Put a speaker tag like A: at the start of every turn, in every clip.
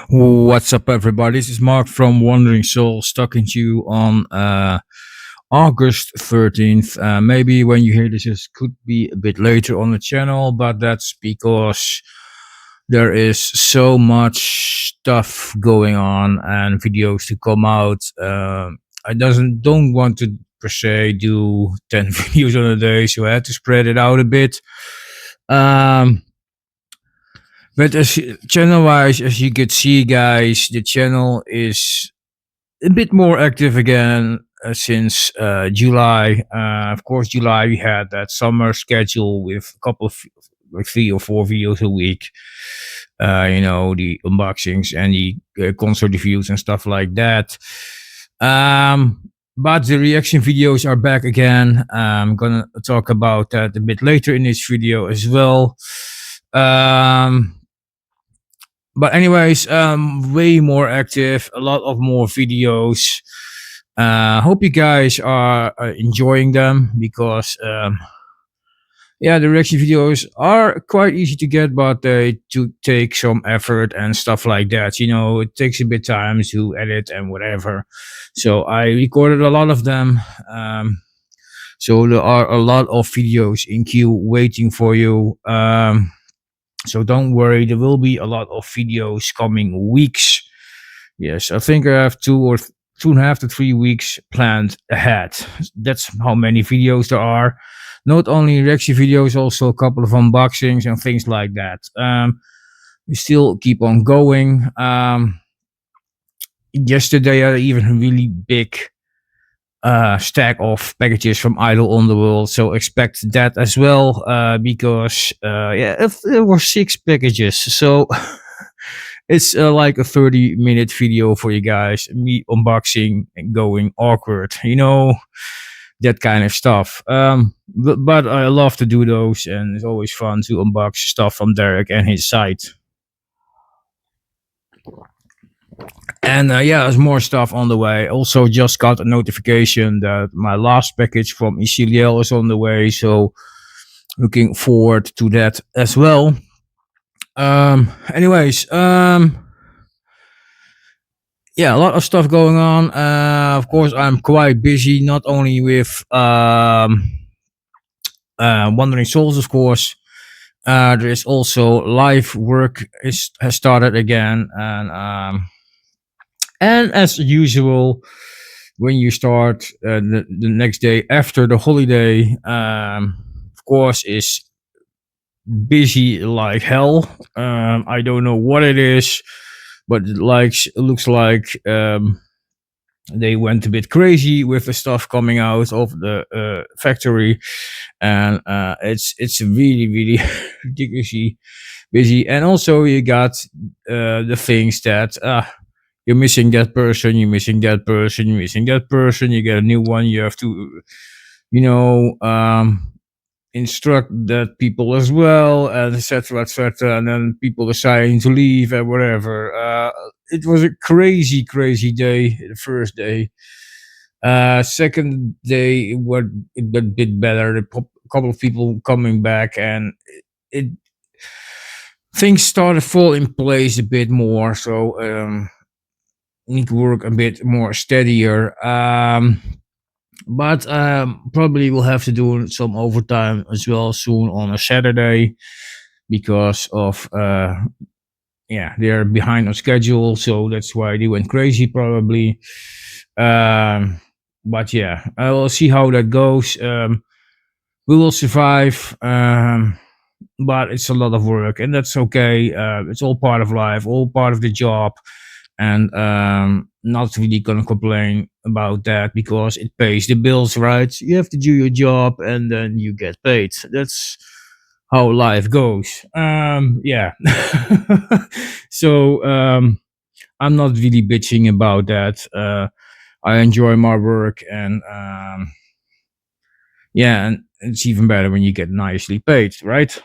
A: What's up, everybody? This is Mark from Wandering Souls talking to you on August 13th. Maybe when you hear this, it could be a bit later on the channel, but that's because there is so much stuff going on and videos to come out. I don't want to per se do 10 videos on a day, so I had to spread it out a bit. Um, but as channel wise, as you could see, guys, the channel is a bit more active again since July. Of course, July we had that summer schedule with a couple of like 3 or 4 videos a week. The unboxings and the concert reviews and stuff like that. But the reaction videos are back again. I'm gonna talk about that a bit later in this video as well. But anyways, way more active, a lot of more videos. Hope you guys are enjoying them because the reaction videos are quite easy to get, but they do take some effort and stuff like that. It takes a bit time to edit and whatever. So I recorded a lot of them. So there are a lot of videos in queue waiting for you. So don't worry, there will be a lot of videos coming weeks. Yes, I think I have 2.5 to 3 weeks planned ahead. That's how many videos there are. Not only reaction videos, also a couple of unboxings and things like that. We still keep on going. Yesterday I had even a really big stack of packages from Idle on the World, so expect that as well, because it was 6 packages, so it's like a 30-minute video for you guys, me unboxing and going awkward, that kind of stuff. But I love to do those, and it's always fun to unbox stuff from Derek and his site. And there's more stuff on the way. Also, just got a notification that my last package from ECLL is on the way. So, looking forward to that as well. Anyways, a lot of stuff going on. Of course, I'm quite busy, not only with Wandering Souls, of course. There is also live work has started again, and as usual, when you start the next day after the holiday, of course, is busy like hell. I don't know what it is, but it looks like they went a bit crazy with the stuff coming out of the factory, and it's really really ridiculously busy. And also you got the things that you're missing that person, you're missing that person, you're missing that person, you get a new one, you have to, instruct that people as well, and etc., etc., and then people deciding to leave and whatever. It was a crazy, crazy day, the first day. Second day, it went a bit better. A couple of people coming back, and it things started to fall in place a bit more. So need to work a bit more steadier. But probably we'll have to do some overtime as well soon on a Saturday because of they're behind on schedule, so that's why they went crazy probably. But yeah, I will see how that goes. We will survive, but it's a lot of work, and that's okay. It's all part of life, all part of the job, and not really gonna complain about that because it pays the bills, right? You have to do your job and then you get paid. That's how life goes. So I'm not really bitching about that. I enjoy my work, and and it's even better when you get nicely paid, right?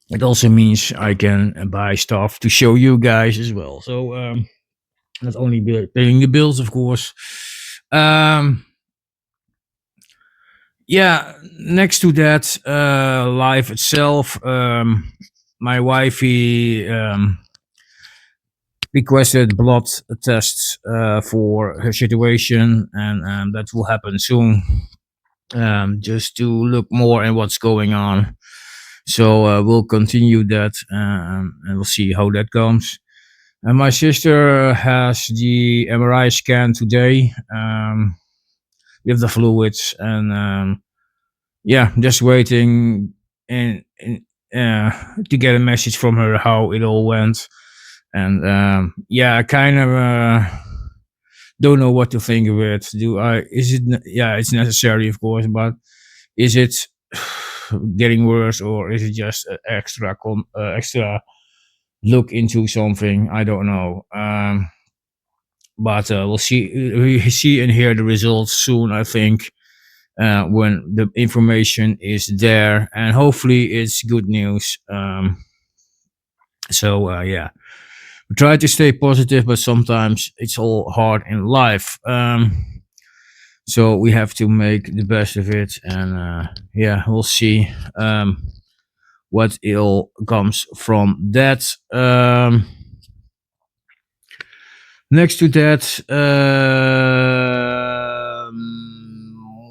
A: It also means I can buy stuff to show you guys as well. So not only paying the bills, of course. Next to that, life itself, my wifey requested blood tests for her situation, and that will happen soon. Just to look more at what's going on. So we'll continue that, and we'll see how that comes. And my sister has the MRI scan today with the fluids, and yeah, just waiting and to get a message from her how it all went. And yeah, I kind of don't know what to think of it. Do I? Is it? Yeah, it's necessary, of course, but is it getting worse, or is it just an extra look into something? I don't know. But we'll see. We see and hear the results soon, I think, when the information is there, and hopefully it's good news. So yeah, we try to stay positive, but sometimes it's all hard in life. So we have to make the best of it, and yeah, we'll see what ill comes from that. Next to that,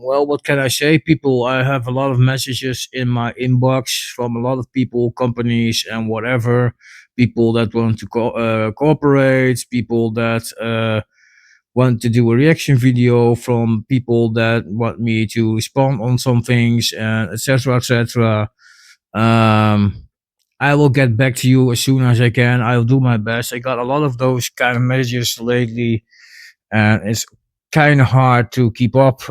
A: well, what can I say? People, I have a lot of messages in my inbox from a lot of people, companies, and whatever. People that want to cooperate, people that want to do a reaction video, from people that want me to respond on some things, and etc. etc. Um, I will get back to you as soon as I can. I'll do my best. I got a lot of those kind of messages lately, and it's kind of hard to keep up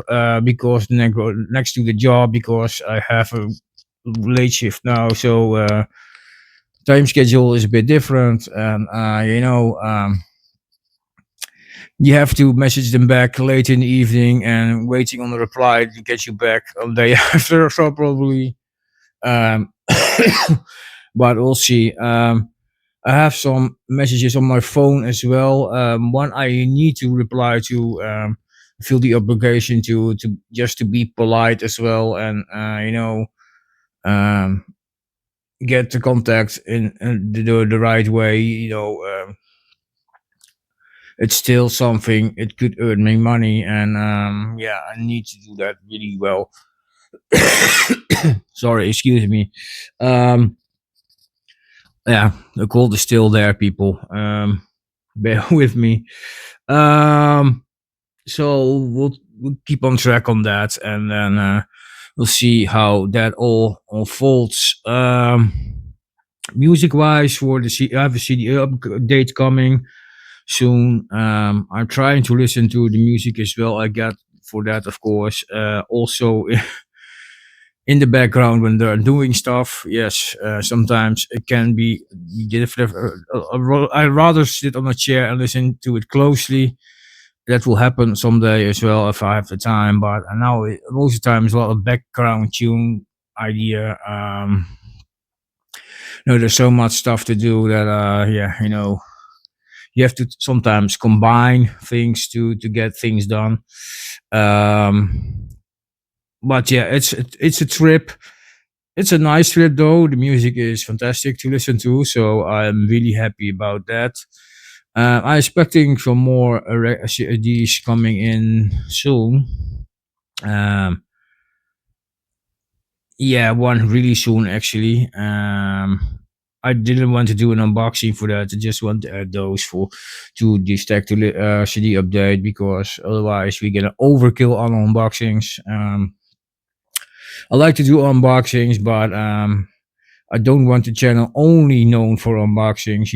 A: because next to the job, because I have a late shift now, so time schedule is a bit different, and you have to message them back late in the evening and waiting on the reply to get you back on the day after, so probably. Um, but we'll see. I have some messages on my phone as well. One I need to reply to. Feel the obligation to just to be polite as well, and um, get the contact in the right way. It's still something. It could earn me money, and yeah, I need to do that really well. Sorry, excuse me. Um, yeah, the cold is still there, people. Bear with me. Um, so we'll keep on track on that, and then we'll see how that all unfolds. Music wise, for I have a CD update coming soon. I'm trying to listen to the music as well. I got for that, of course. Also, in the background when they're doing stuff. Yes, sometimes it can be different. I rather sit on a chair and listen to it closely. That will happen someday as well if I have the time. But now most of the time it's a lot of background tune idea. There's so much stuff to do that. Yeah, you have to sometimes combine things to get things done. Um, but yeah, it's a trip. It's a nice trip though. The music is fantastic to listen to, so I'm really happy about that. I'm expecting some more CDs coming in soon. Um, yeah, one really soon actually. I didn't want to do an unboxing for that. I just want to add those for to the stack to CD update, because otherwise we get an overkill on unboxings. I like to do unboxings, but I don't want the channel only known for unboxings.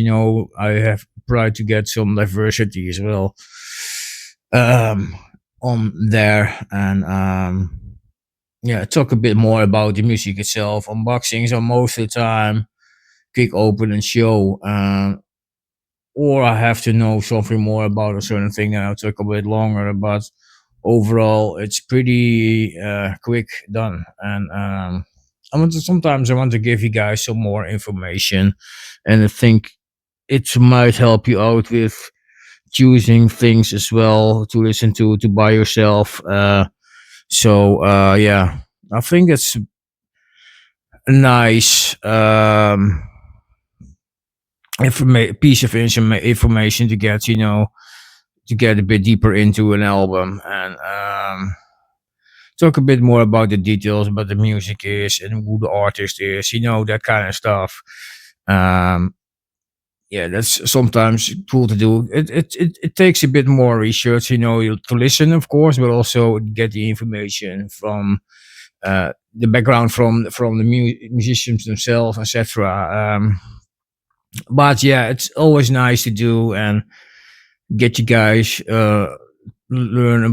A: I have tried to get some diversity as well on there, and yeah, talk a bit more about the music itself. Unboxings are most of the time quick open and show, or I have to know something more about a certain thing, and I'll take a bit longer. But overall, it's pretty quick done, and sometimes I want to give you guys some more information, and I think it might help you out with choosing things as well to listen to by yourself. So yeah, I think it's nice. piece of information to get, to get a bit deeper into an album, and talk a bit more about the details, about the music is and who the artist is, that kind of stuff. Um, yeah, that's sometimes cool to do. It takes a bit more research, to listen, of course, but also get the information from the background from the musicians themselves, etc. But yeah, it's always nice to do and get you guys learn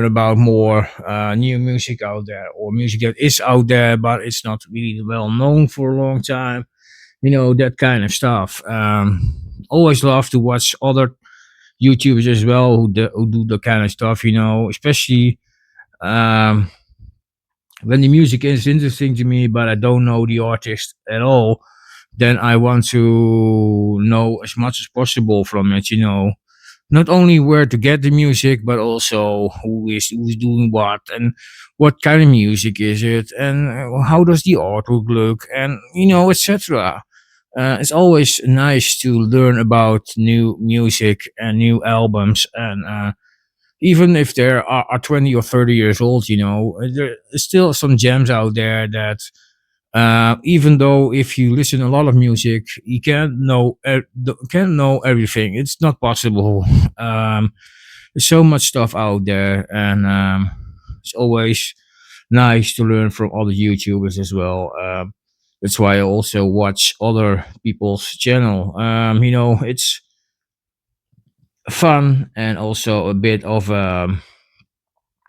A: about more new music out there, or music that is out there but it's not really well known for a long time, that kind of stuff. Always love to watch other YouTubers as well who do the kind of stuff, especially um, when the music is interesting to me, but I don't know the artist at all. Then I want to know as much as possible from it, not only where to get the music, but also who's doing what, and what kind of music is it, and how does the artwork look, and etc. It's always nice to learn about new music and new albums, and even if they are 20 or 30 years old, there's still some gems out there that even though if you listen a lot of music, you can't know everything. It's not possible. Um, there's so much stuff out there, and it's always nice to learn from other YouTubers as well. That's why I also watch other people's channel. It's fun and also a bit of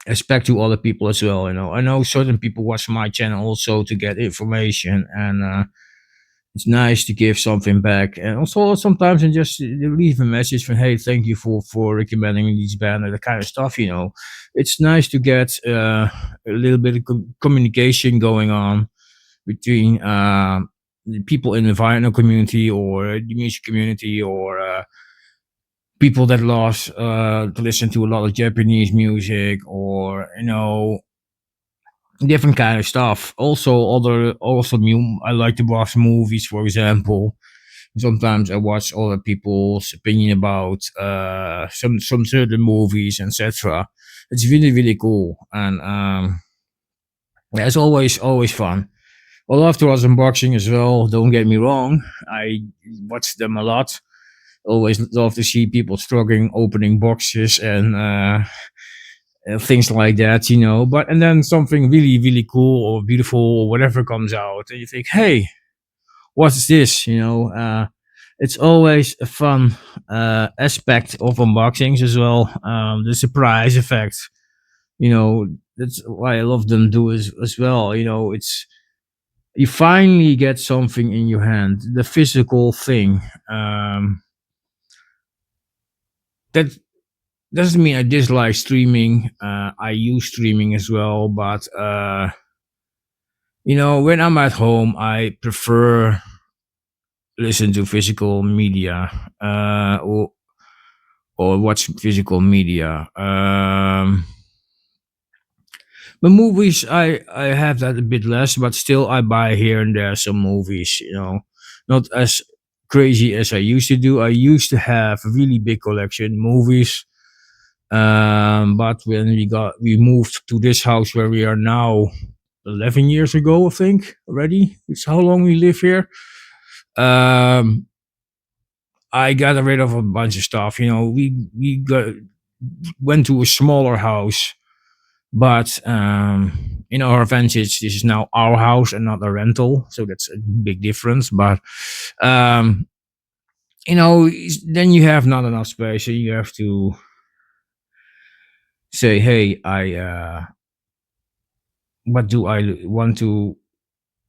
A: respect to other people as well. I know certain people watch my channel also to get information, and it's nice to give something back. And also sometimes I just leave a message from, hey, thank you for recommending me these band, or the kind of stuff. It's nice to get a little bit of communication going on between the people in the vinyl community, or the music community, or people that loves to listen to a lot of Japanese music, or different kind of stuff. I like to watch movies, for example. Sometimes I watch other people's opinion about some certain movies, etc. It's really really cool, and yeah, it's always fun. I love to watch unboxing as well. Don't get me wrong, I watch them a lot. Always love to see people struggling opening boxes, and things like that, But and then something really really cool or beautiful or whatever comes out, and you think, hey, what's this? It's always a fun aspect of unboxings as well. The surprise effect, that's why I love them do as well. It's you finally get something in your hand, the physical thing. That doesn't mean I dislike streaming. I use streaming as well, but when I'm at home, I prefer listen to physical media, or watch physical media. But movies, I have that a bit less, but still I buy here and there some movies. Not as crazy as I used to do. I used to have a really big collection movies. But when we moved to this house where we are now, 11 years ago, I think already. It's how long we live here. Um, I got rid of a bunch of stuff. Went to a smaller house, but in our advantage, this is now our house and not a rental, so that's a big difference. But um, then you have not enough space, so you have to say, hey, I what do I want to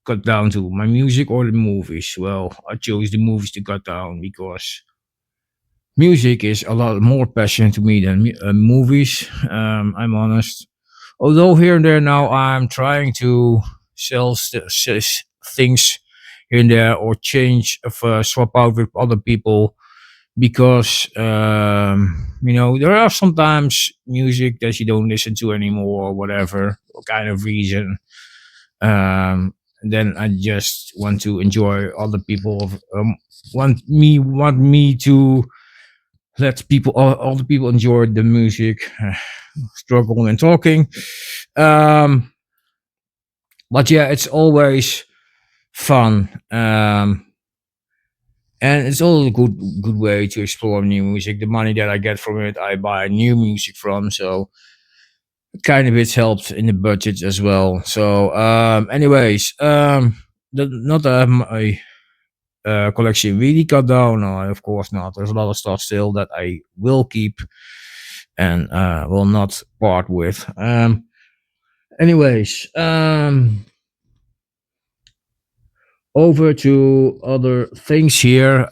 A: cut down to, my music or the movies? Well, I chose the movies to cut down because music is a lot more passion to me than movies. I'm honest. Although here and there now I'm trying to things here and there, or change of swap out with other people, because there are sometimes music that you don't listen to anymore, or whatever kind of reason. Um, then I just want to enjoy other people want me to let people all the people enjoy the music, struggle and talking. Um, but yeah, it's always fun. And it's all a good way to explore new music. The money that I get from it, I buy new music from, so it kind of it helps in the budget as well. So, anyways, not that my collection really cut down. No, of course not. There's a lot of stuff still that I will keep and will not part with. Anyways, over to other things here.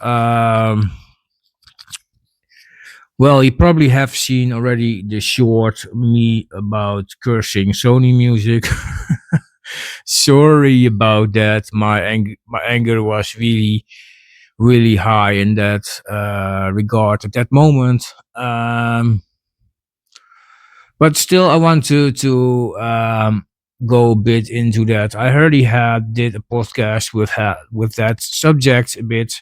A: Well, you probably have seen already the short me about cursing Sony music. Sorry about that. My anger was really high in that regard at that moment. But still, I want to go a bit into that. I already did a podcast with that subject a bit.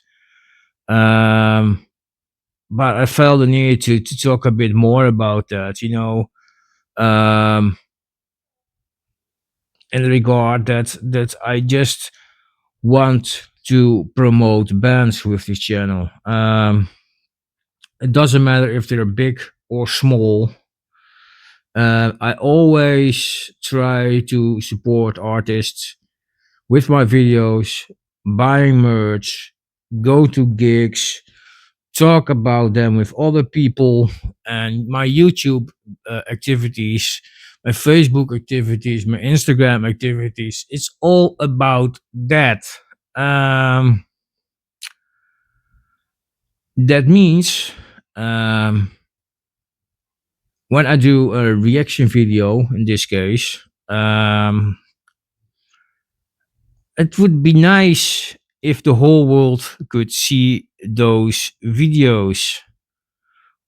A: Um, but I felt the need to talk a bit more about that. In the regard that I just want to promote bands with this channel. It doesn't matter if they're big or small. I always try to support artists with my videos, buying merch, go to gigs, talk about them with other people, and my YouTube activities, my Facebook activities, my Instagram activities. It's all about that. Um, that means um, when I do a reaction video, in this case, it would be nice if the whole world could see those videos.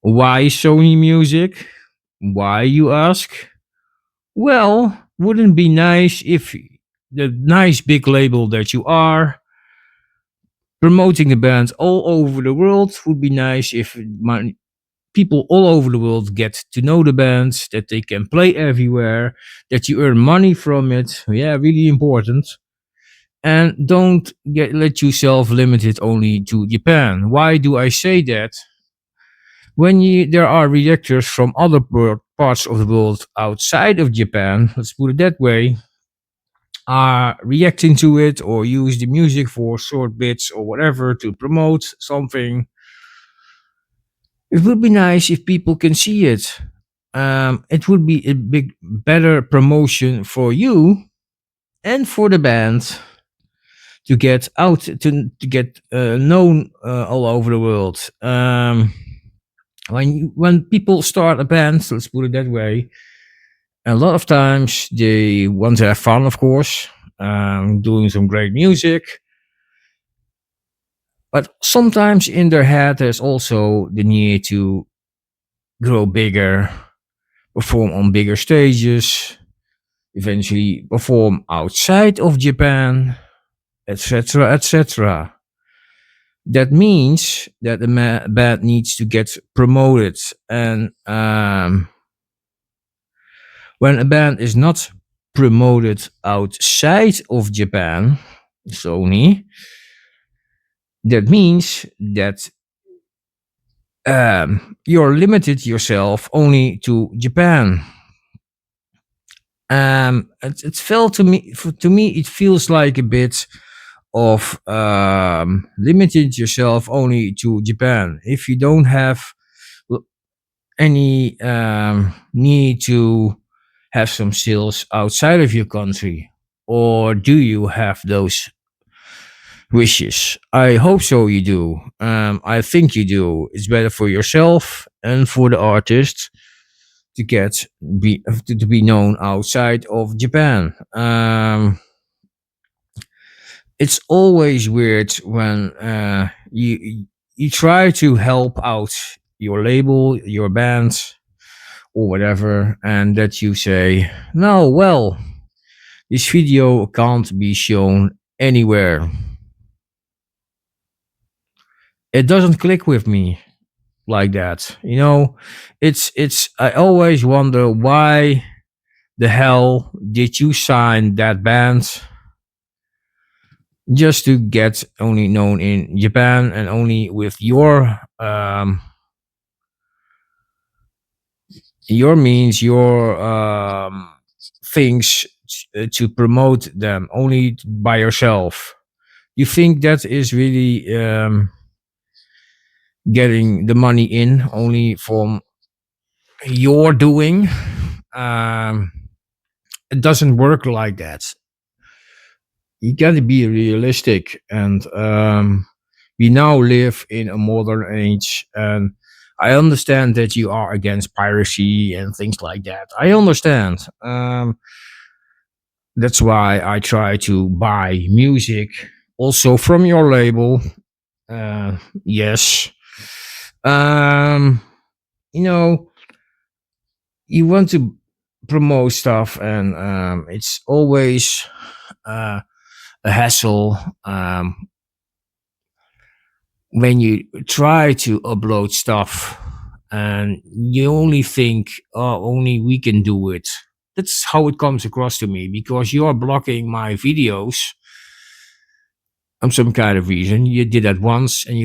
A: Why Sony Music? Why, you ask? Well, wouldn't it be nice if the nice big label that you are promoting the band all over the world? Would be nice if people all over the world get to know the bands, that they can play everywhere, that you earn money from it. Yeah, really important. And don't let yourself limited only to Japan. Why do I say that? There are reactors from other parts of the world outside of Japan, let's put it that way, are reacting to it or use the music for short bits or whatever to promote something, it would be nice if people can see it. It would be a big, better promotion for you and for the band to get out to get known all over the world. When people start a band, let's put it that way, a lot of times they want to have fun, of course, doing some great music. But sometimes in their head, there's also the need to grow bigger, perform on bigger stages, eventually perform outside of Japan, etc., etc. That means that the band needs to get promoted, and when a band is not promoted outside of Japan, Sony, that means that you're limited yourself only to Japan. It felt to me it feels like a bit of limited yourself only to Japan. If you don't have any need to have some sales outside of your country, or do you have those wishes? I hope so. You do. I think you do. It's better for yourself and for the artist to to be known outside of Japan. It's always weird when you try to help out your label, your band, or whatever, and that you say, no, well, This video can't be shown anywhere. It doesn't click with me like that. It's I always wonder why the hell did you sign that band just to get only known in Japan and only with your means, your things to promote them only by yourself. You think that is really getting the money in only from your doing? Um, it doesn't work like that. You gotta be realistic, and we now live in a modern age, and I understand that you are against piracy and things like that. I understand. That's why I try to buy music also from your label. Uh, yes. Um, you know, you want to promote stuff, and it's always uh, a hassle when you try to upload stuff and you only think, oh, only we can do it. That's how it comes across to me, because you're blocking my videos on some kind of reason. You did that once, and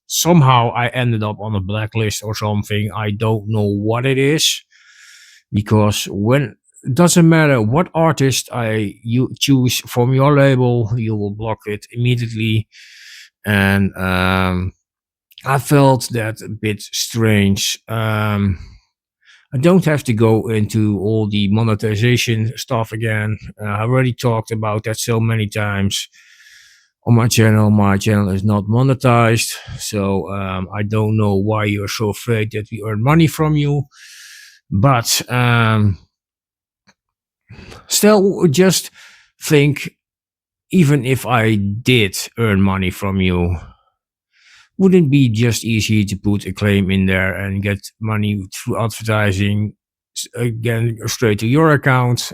A: somehow I ended up on a blacklist or something. I don't know what it is, because when it doesn't matter what artist you choose from your label, you will block it immediately. And I felt that a bit strange. I don't have to go into all the monetization stuff again. I already talked about that so many times on my channel. My channel is not monetized, so I don't know why you're so afraid that we earn money from you. But still, just think, even if I did earn money from you, wouldn't it be just easy to put a claim in there and get money through advertising again straight to your account?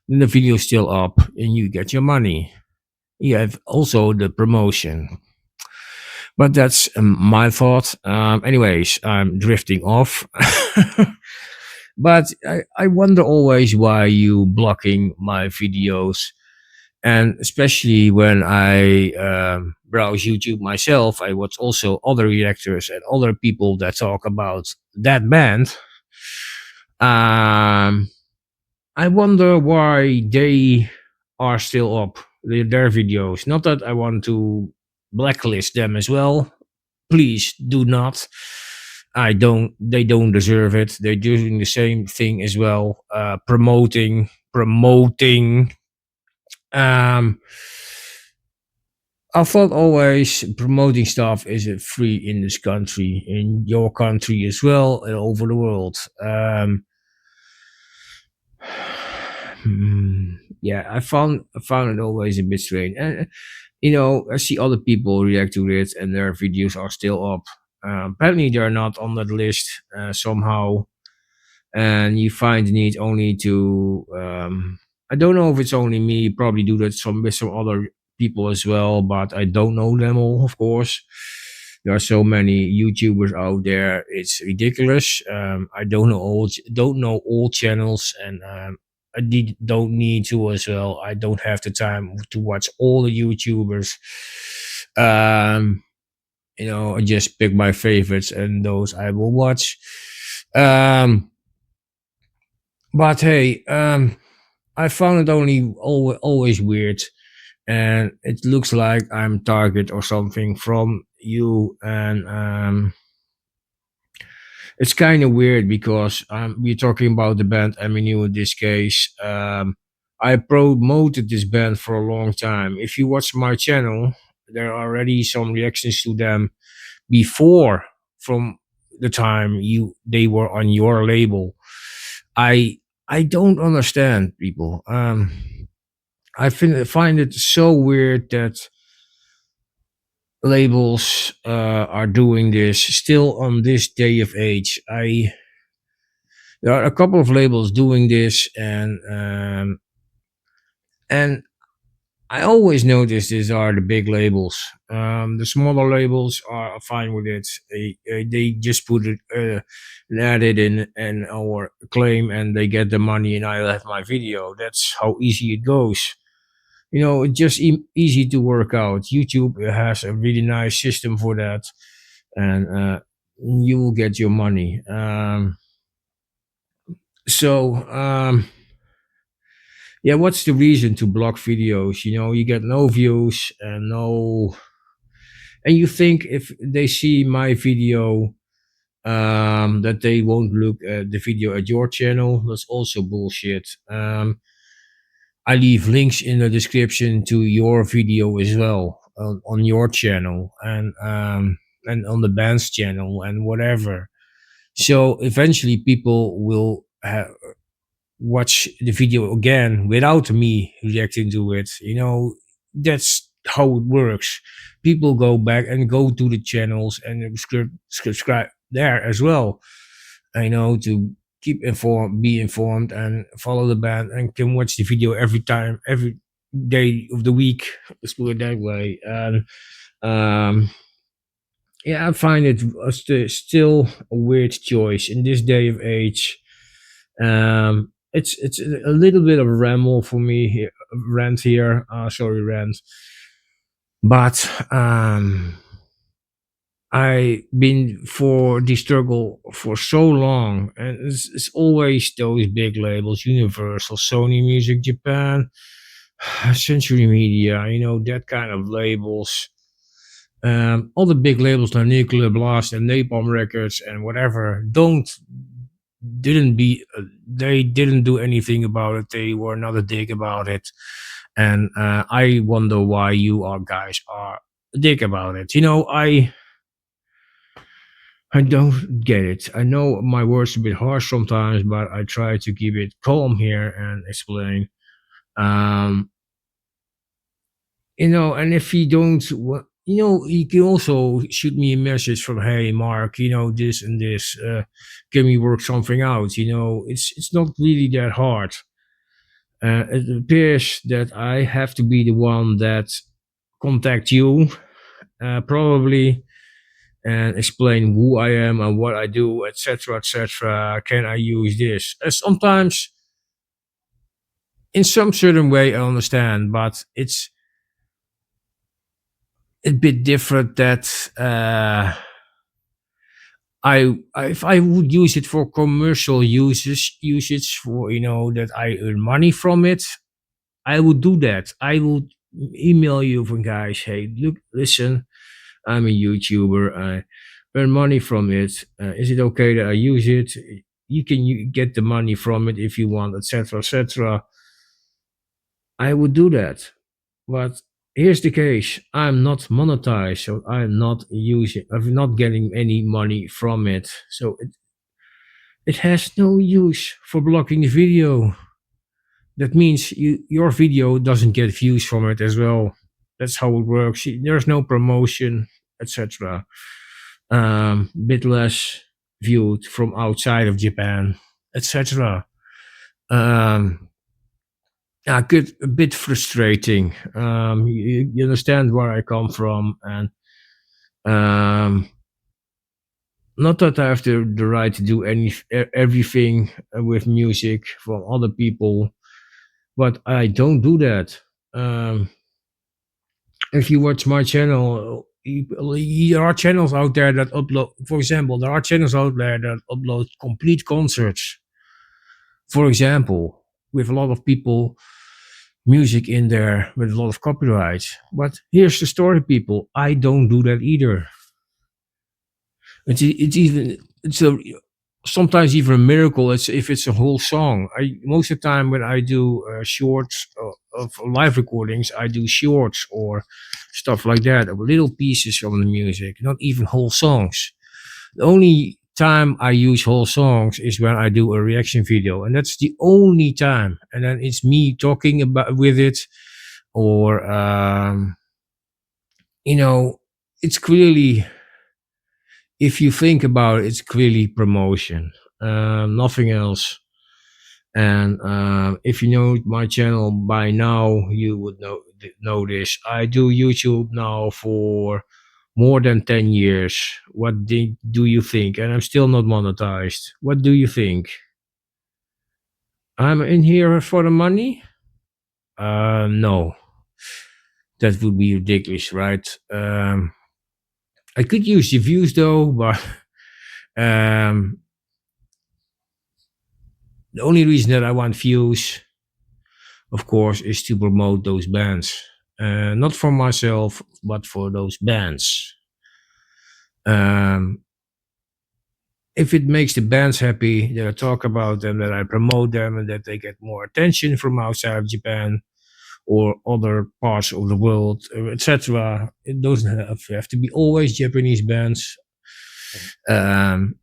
A: Then the video is still up and you get your money. You have also the promotion. But that's my thought. Anyways, I'm drifting off. But I wonder always why you blocking my videos, and especially when I browse YouTube myself, I watch also other reactors and other people that talk about that band. Um, I wonder why they are still up, their videos. Not that I want to blacklist them as well. Please do not. I don't. They don't deserve it. They're doing the same thing as well, promoting. Um, I thought always promoting stuff is free in this country, in your country as well, and over the world. Yeah, I found it always a bit strange, and I see other people react to it, and their videos are still up. Apparently, they're not on that list somehow, and you find the need only to. I don't know if it's only me. You probably do that with some other people as well, but I don't know them all, of course. There are so many YouTubers out there; it's ridiculous. I don't know all channels, and don't need to as well. I don't have the time to watch all the YouTubers. Um, I just pick my favorites, and those I will watch. Um, but hey, I found it always weird, and it looks like I'm target or something from you, and it's kind of weird because we're talking about the band Eminem in this case. I promoted this band for a long time. If you watch my channel, there are already some reactions to them before, from the time they were on your label. I I don't understand people. I find it so weird that labels are doing this still on this day of age. There are a couple of labels doing this, and I always notice these are the big labels. The smaller labels are fine with it. They just put it, an edit in and or claim, and they get the money, and I have my video. That's how easy it goes. It's just easy to work out. YouTube has a really nice system for that, and you will get your money. So yeah, what's the reason to block videos? You get no views and no, and you think if they see my video, that they won't look at the video at your channel. That's also bullshit. I leave links in the description to your video as well on your channel, and on the band's channel and whatever. So eventually people will watch the video again without me reacting to it. That's how it works. People go back and go to the channels and subscribe there as well. To keep informed, be informed, and follow the band, and can watch the video every time, every day of the week. Let's put it that way. And um, yeah, I find it still a weird choice in this day of age. It's a little bit of a ramble for me here, rant here. Sorry, rant. But I been for the struggle for so long, and it's always those big labels: Universal, Sony Music Japan, Century Media. That kind of labels. All the big labels like Nuclear Blast and Napalm Records and whatever don't didn't be they didn't do anything about it. They were not a dick about it, and I wonder why you are guys are a dick about it. I don't get it. I know my words are a bit harsh sometimes, but I try to keep it calm here and explain. Um, and if you don't, you can also shoot me a message from, hey, Mark, this and this. Can we work something out? It's not really that hard. It appears that I have to be the one that contact you, probably, and explain who I am and what I do, etc., etc. Can I use this? Sometimes, in some certain way, I understand, but it's a bit different that if I would use it for commercial usage for that I earn money from it, I would do that. I would email you from guys, hey, look, listen, I'm a YouTuber. I earn money from it. Is it okay that I use it? You can get the money from it if you want, etc., etc. I would do that, but here's the case: I'm not monetized, so I'm not getting any money from it. So it has no use for blocking the video. That means your video doesn't get views from it as well. That's how it works. There's no promotion, etc. Bit less viewed from outside of Japan, etc. Um, yeah, good, a bit frustrating. You understand where I come from, and um, not that I have the right to do everything with music from other people, but I don't do that. Um, if you watch my channel, there are channels out there that upload. For example, there are channels out there that upload complete concerts. For example, with a lot of people music in there with a lot of copyrights. But here's the story, people. I don't do that either. It's even it's a sometimes even a miracle. It's if it's a whole song. I most of the time when I do shorts of live recordings, I do shorts or stuff like that, of little pieces from the music, not even whole songs. The only time I use whole songs is when I do a reaction video, and that's the only time. And then it's me talking about with it, or you know, it's clearly, if you think about it, it's clearly promotion. nothing else. And if you know my channel by now, you would know this. I do YouTube now for more than 10 years. What do you think? And I'm still not monetized. What do you think? I'm in here for the money? No, that would be ridiculous, right? I could use the views though, but um, the only reason that I want views, of course, is to promote those bands. Not for myself, but for those bands. Um, if it makes the bands happy, that I talk about them, that I promote them, and that they get more attention from outside of Japan or other parts of the world, etc. It doesn't have to be always Japanese bands. Um,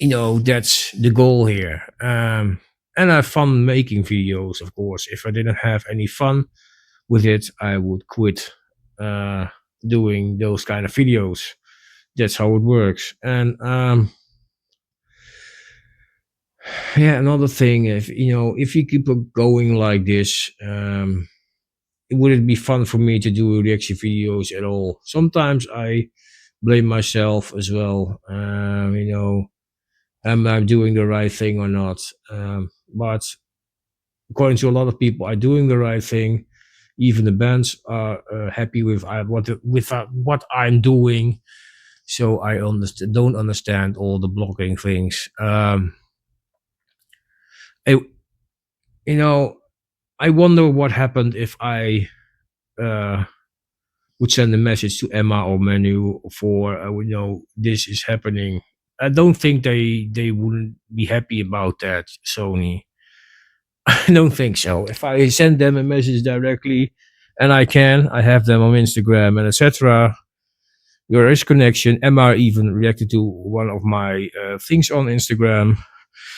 A: that's the goal here. And I have fun making videos, of course. If I didn't have any fun with it, I would quit uh, doing those kind of videos. That's how it works. And yeah, another thing, if you keep going like this, would it be fun for me to do reaction videos at all? Sometimes I blame myself as well. Am I doing the right thing or not? But according to a lot of people, I'm doing the right thing. Even the bands are happy with what I'm doing. So I don't understand all the blocking things. I, you know, I wonder what happened if I uh, would send a message to Emma or Manu for this is happening. I don't think they wouldn't be happy about that, Sony. I don't think so. If I send them a message directly, and I have them on Instagram and etc. There is connection. Emma even reacted to one of my things on Instagram,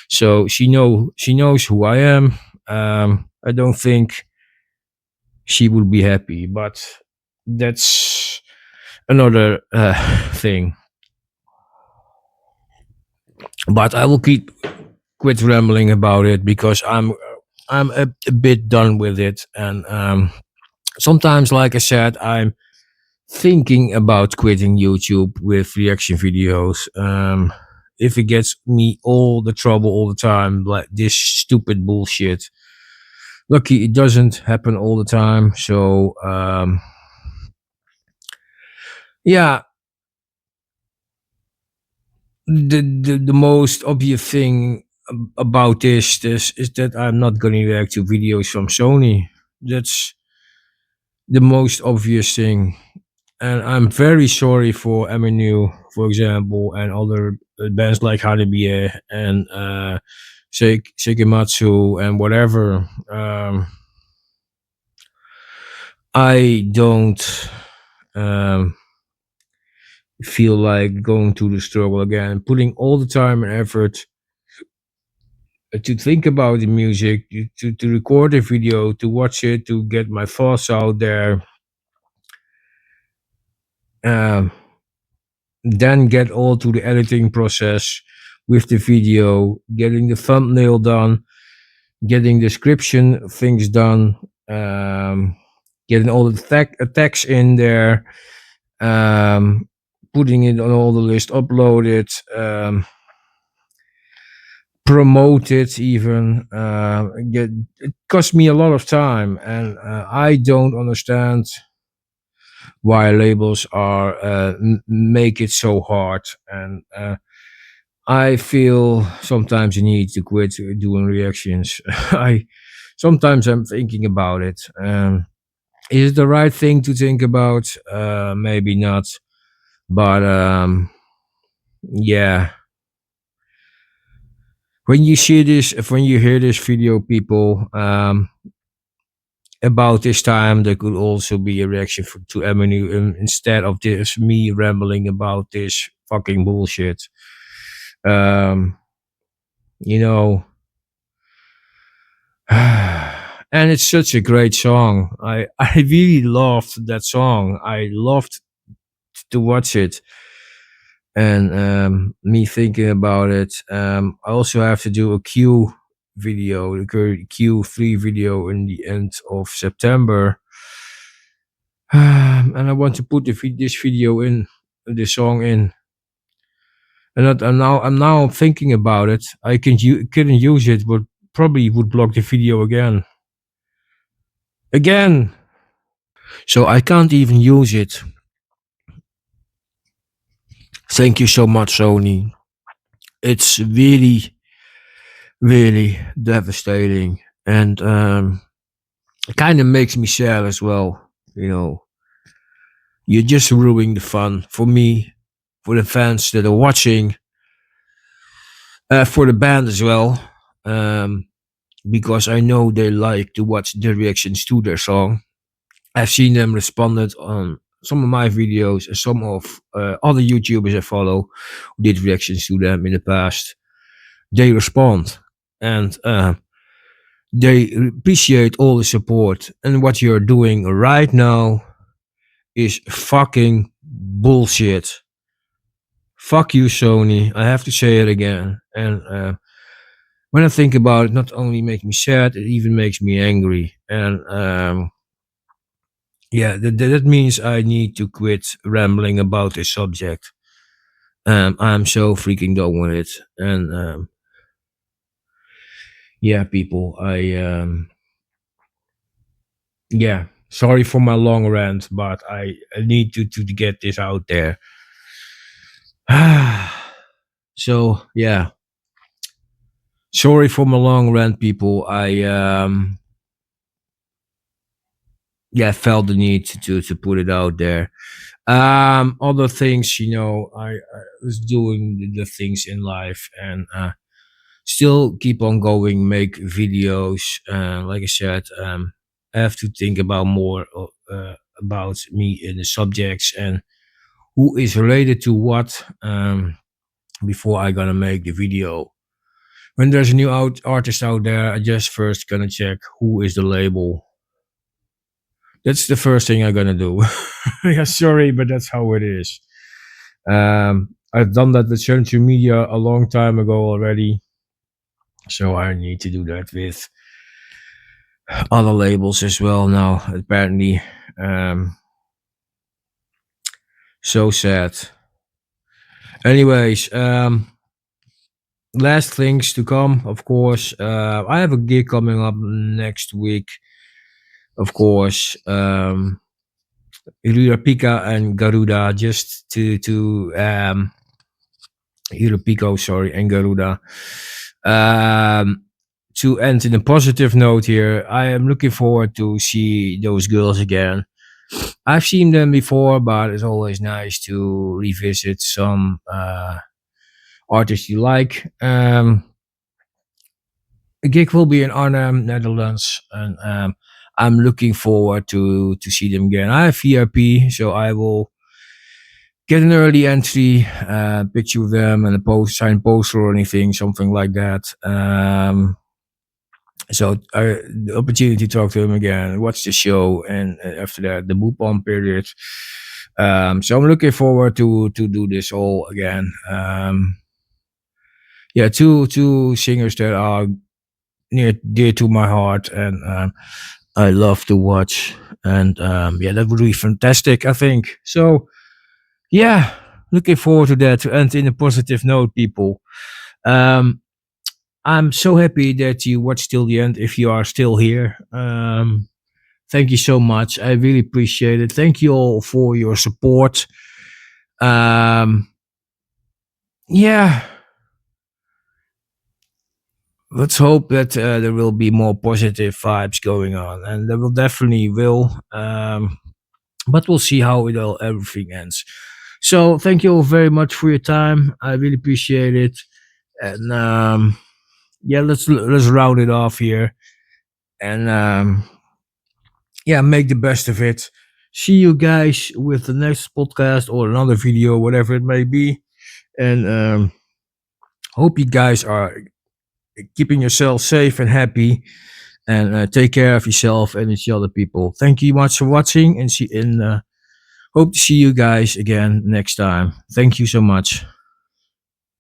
A: so she knows who I am. I don't think she will be happy, but that's another thing. But I will quit rambling about it because I'm a bit done with it, and sometimes, like I said, I'm thinking about quitting YouTube with reaction videos. If it gets me all the trouble all the time, like this stupid bullshit. Lucky it doesn't happen all the time. So yeah, the most obvious thing about this is that I'm not going to react to videos from Sony. That's the most obvious thing. And I'm very sorry for Eminem, for example, and other bands like Hanabiye and Shigematsu and whatever. I don't um, feel like going through the struggle again, putting all the time and effort to think about the music, to record a video, to watch it, to get my thoughts out there. Um, then get all to the editing process with the video, getting the thumbnail done, getting description things done, getting all the text in there, um, putting it on all the list, upload it, promote it even. It cost me a lot of time, and I don't understand why labels are make it so hard. And I feel sometimes you need to quit doing reactions. I sometimes I'm thinking about it. Is it the right thing to think about? Maybe not, but yeah. When you hear this video, people, about this time, there could also be a reaction to Eminem instead of this me rambling about this fucking bullshit. Um, you know, and it's such a great song. I really loved that song. I loved to watch it. and me thinking about it, I also have to do a Q video, the Q3 video in the end of September. And I want to put this video in, this song in. And I'm now thinking about it. I couldn't use it, but probably would block the video again. So I can't even use it. Thank you so much, Sony. It's really, really devastating, and it kind of makes me sad as well. You know, you're just ruining the fun for me, for the fans that are watching, for the band as well. Um, because I know they like to watch the reactions to their song. I've seen them responded on some of my videos and some of other YouTubers I follow who did reactions to them in the past. They respond, and they appreciate all the support. And what you're doing right now is fucking bullshit. Fuck you, Sony. I have to say it again. And when I think about it, not only makes me sad, it even makes me angry. And yeah, that means I need to quit rambling about this subject. I'm so freaking done with it. And yeah, people, yeah, sorry for my long rant, but I need to get this out there. So yeah, sorry for my long rant, people. I yeah, felt the need to put it out there. Other things, I was doing the things in life, and still keep on going, make videos. Like I said, I have to think about more about me in the subjects and who is related to what, before I gonna make the video. When there's a new artist out there, I just first gonna check who is the label. That's the first thing I'm gonna do. Yeah, sorry, but that's how it is. I've done that with social media a long time ago already, so I need to do that with other labels as well now. Apparently, so sad. Anyways, last things to come, of course. I have a gig coming up next week, of course. Pika and Garuda, just to Pico, sorry, and Garuda. To end in a positive note here, I am looking forward to see those girls again. I've seen them before, but it's always nice to revisit some artists you like. A gig will be in Arnhem, Netherlands, and I'm looking forward to see them again. I have VIP, so I will get an early entry, picture with them, and a signed poster or anything, something like that. So the opportunity to talk to them again, watch the show, and after that, the move on period. So I'm looking forward to do this all again. Yeah, two singers that are near dear to my heart, and I love to watch. And yeah, that would be fantastic, I think. So yeah, looking forward to that, to end in a positive note, people. Um, I'm so happy that you watched till the end. If you are still here, thank you so much. I really appreciate it. Thank you all for your support. Um, yeah, let's hope that there will be more positive vibes going on, and there will definitely will. But we'll see how everything ends. So thank you all very much for your time. I really appreciate it, and yeah, let's round it off here, and yeah, make the best of it. See you guys with the next podcast or another video, whatever it may be, and hope you guys are keeping yourself safe and happy, and take care of yourself and each other, people. Thank you much for watching, and see in Hope to see you guys again next time. Thank you so much.